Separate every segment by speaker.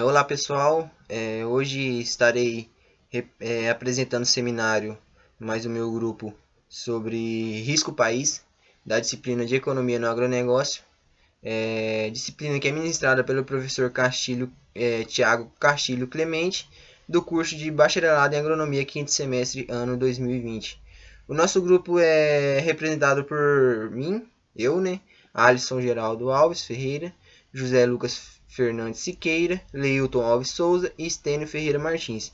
Speaker 1: Olá pessoal, hoje estarei apresentando seminário mais o meu grupo sobre risco país da disciplina de Economia no Agronegócio, disciplina que é ministrada pelo professor Tiago Castilho Clemente, do curso de Bacharelado em Agronomia, quinto semestre, ano 2020. O nosso grupo é representado por mim, né, Alisson Geraldo Alves Ferreira, José Lucas Fernandes Siqueira, Leilton Alves Souza e Stênio Ferreira Martins.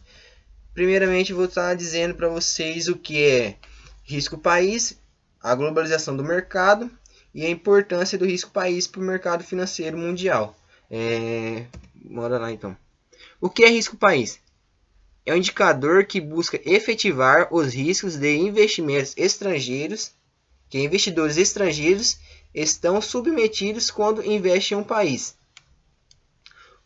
Speaker 1: Primeiramente, vou estar dizendo para vocês o que é risco país, a globalização do mercado e a importância do risco país para o mercado financeiro mundial. Bora lá então. O que é risco país? É um indicador que busca efetivar os riscos de investimentos estrangeiros que investidores estrangeiros estão submetidos quando investem em um país.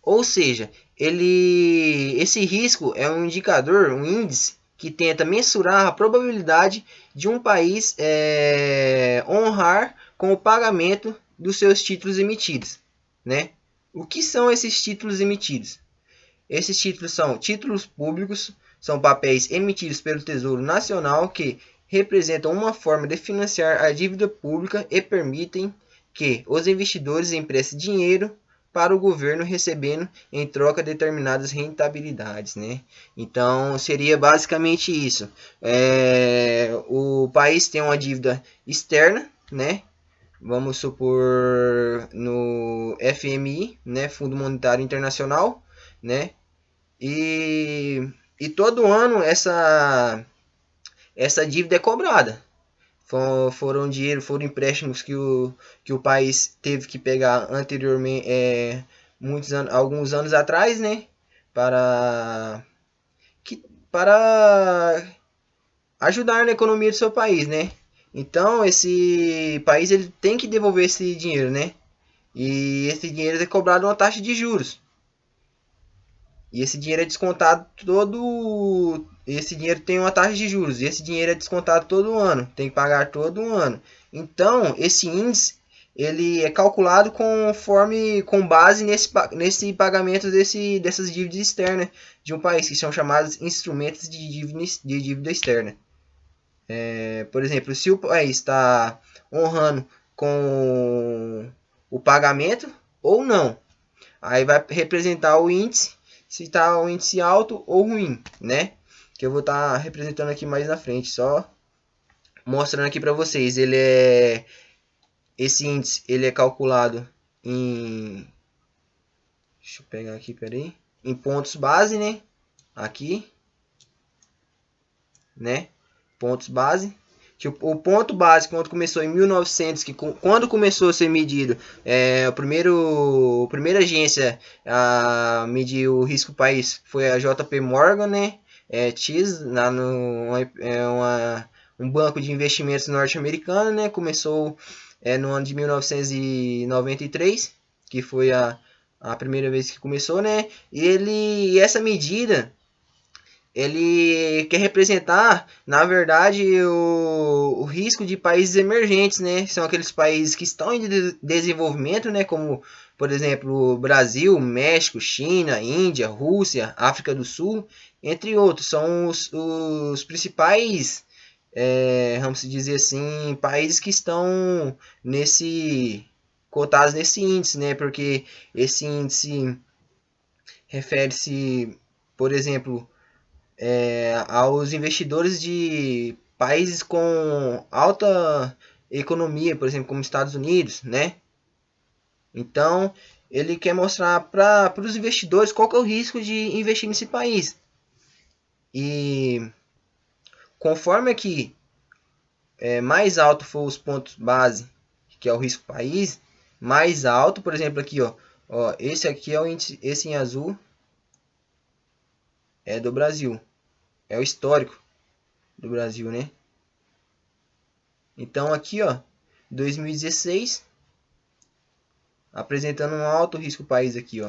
Speaker 1: Ou seja, esse risco é um indicador, um índice que tenta mensurar a probabilidade de um país honrar com o pagamento dos seus títulos emitidos, né? O que são esses títulos emitidos? Esses títulos são títulos públicos, são papéis emitidos pelo Tesouro Nacional que representam uma forma de financiar a dívida pública e permitem que os investidores emprestem dinheiro para o governo recebendo em troca determinadas rentabilidades, né? Então seria basicamente isso. O país tem uma dívida externa, né? Vamos supor no FMI, né? Fundo Monetário Internacional, né? E todo ano essa dívida é cobrada. Foram empréstimos que o país teve que pegar anteriormente, alguns anos atrás, né? Para, para ajudar na economia do seu país, né? Então esse país ele tem que devolver esse dinheiro, né? E esse dinheiro é cobrado uma taxa de juros. E esse dinheiro é descontado todo. Esse dinheiro tem uma taxa de juros. E esse dinheiro é descontado todo ano. Tem que pagar todo ano. Então, esse índice ele é calculado com base nesse pagamento dessas dívidas externas de um país, que são chamados instrumentos de dívida externa. Por exemplo, se o país está honrando com o pagamento ou não, aí vai representar o índice, se está um índice alto ou ruim, né? Que eu vou estar representando aqui mais na frente, só mostrando aqui para vocês. Esse índice ele é calculado em, deixa eu pegar aqui, peraí, em pontos base, né? Aqui, né? Pontos base. O ponto base, quando começou em 1900, quando começou a ser medido, a primeira agência a medir o risco país foi a JP Morgan, né? Chase, um banco de investimentos norte-americano, né? Começou no ano de 1993, que foi a primeira vez que começou, né? E essa medida ele quer representar, na verdade, o risco de países emergentes, né? São aqueles países que estão em desenvolvimento, né? Como, por exemplo, Brasil, México, China, Índia, Rússia, África do Sul, entre outros. São os principais, vamos dizer assim, países que estão cotados nesse índice, né? Porque esse índice refere-se, por exemplo, aos investidores de países com alta economia, por exemplo, como Estados Unidos, né? Então, ele quer mostrar para os investidores qual que é o risco de investir nesse país. E conforme aqui mais alto for os pontos base, que é o risco país, mais alto, por exemplo, aqui, esse aqui é o índice, esse em azul é do Brasil, é o histórico do Brasil, né? Então aqui, 2016, apresentando um alto risco país aqui,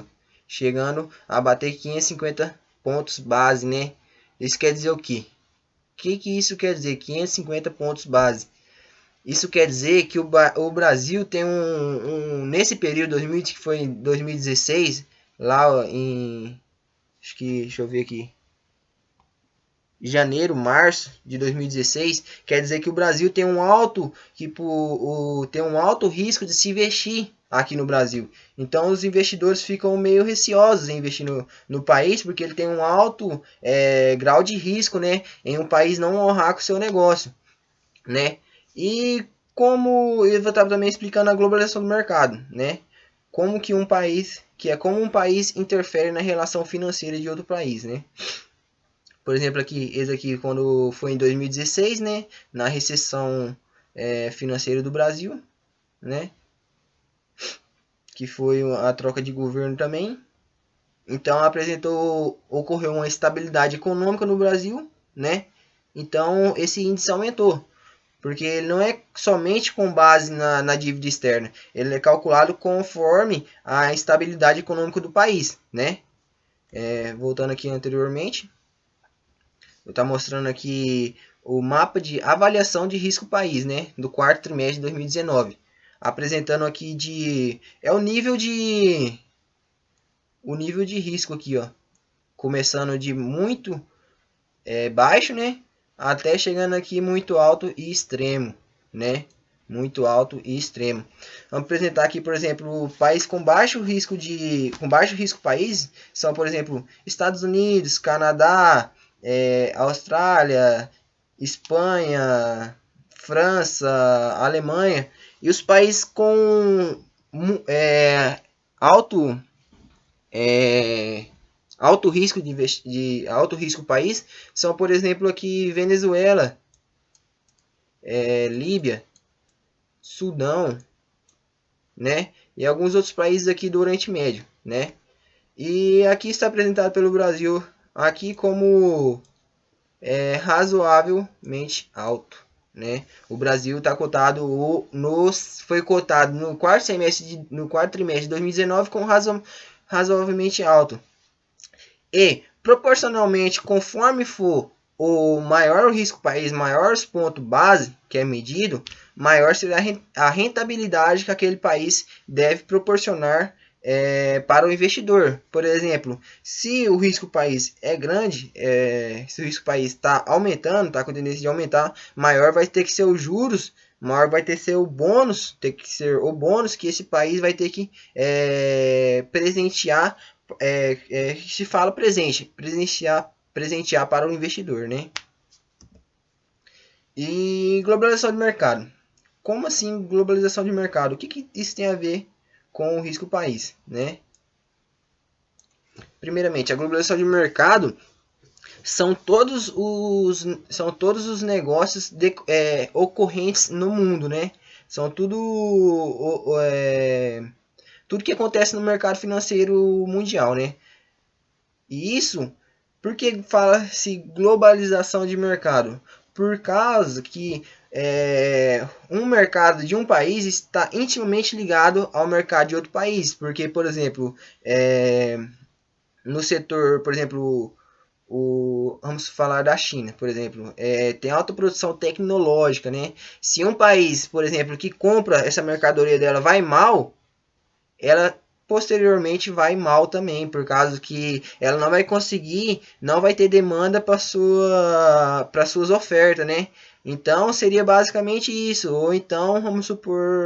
Speaker 1: chegando a bater 550 pontos base, né? Isso quer dizer o quê? O que isso quer dizer? 550 pontos base. Isso quer dizer que o Brasil tem nesse período 2000, que foi 2016, lá ó, em, acho que, deixa eu ver aqui, janeiro, março de 2016, quer dizer que o Brasil tem um alto, tem um alto risco de se investir aqui no Brasil. Então os investidores ficam meio receosos em investir no país, porque ele tem um alto grau de risco, né, em um país não honrar com o seu negócio, né? E como eu estava também explicando a globalização do mercado, né? Como que um país, que é como um país interfere na relação financeira de outro país, né? Por exemplo, aqui, esse aqui quando foi em 2016, né, na recessão financeira do Brasil, né, que foi a troca de governo também. Então ocorreu uma estabilidade econômica no Brasil, né? Então esse índice aumentou, porque ele não é somente com base na dívida externa, ele é calculado conforme a estabilidade econômica do país, né? Voltando aqui anteriormente, eu estou mostrando aqui o mapa de avaliação de risco país, né, do quarto trimestre de 2019, apresentando aqui o nível de risco aqui, ó, começando de muito baixo, né, até chegando aqui muito alto e extremo, né, muito alto e extremo. Vamos apresentar aqui, por exemplo, países com baixo risco país são, por exemplo, Estados Unidos, Canadá, Austrália, Espanha, França, Alemanha, e os países com alto é, alto risco de alto risco país são, por exemplo, aqui Venezuela, Líbia, Sudão, né? E alguns outros países aqui do Oriente Médio, né? E aqui está apresentado pelo Brasil aqui como razoavelmente alto, né? O Brasil está cotado foi cotado no quarto trimestre de 2019 com razoavelmente alto. E proporcionalmente, conforme for o maior o risco país, maior os pontos base que é medido, maior será a rentabilidade que aquele país deve proporcionar para o investidor. Por exemplo, se o risco país é grande, se o risco país está aumentando, está com tendência de aumentar, maior vai ter que ser os juros, maior vai ter que ser o bônus, que esse país vai ter que presentear, se fala presentear para o investidor, né? E globalização de mercado. Como assim globalização de mercado? O que isso tem a ver com o risco país, né? Primeiramente, a globalização de mercado são todos os negócios ocorrentes no mundo, né? São tudo que acontece no mercado financeiro mundial, né? E isso, por que fala-se globalização de mercado? Por causa que um mercado de um país está intimamente ligado ao mercado de outro país. Porque, por exemplo, no setor, por exemplo, vamos falar da China, por exemplo, tem alta produção tecnológica, né? Se um país, por exemplo, que compra essa mercadoria dela vai mal, ela posteriormente vai mal também, por causa que ela não vai conseguir, não vai ter demanda para suas ofertas, né? Então seria basicamente isso. Ou então, vamos supor,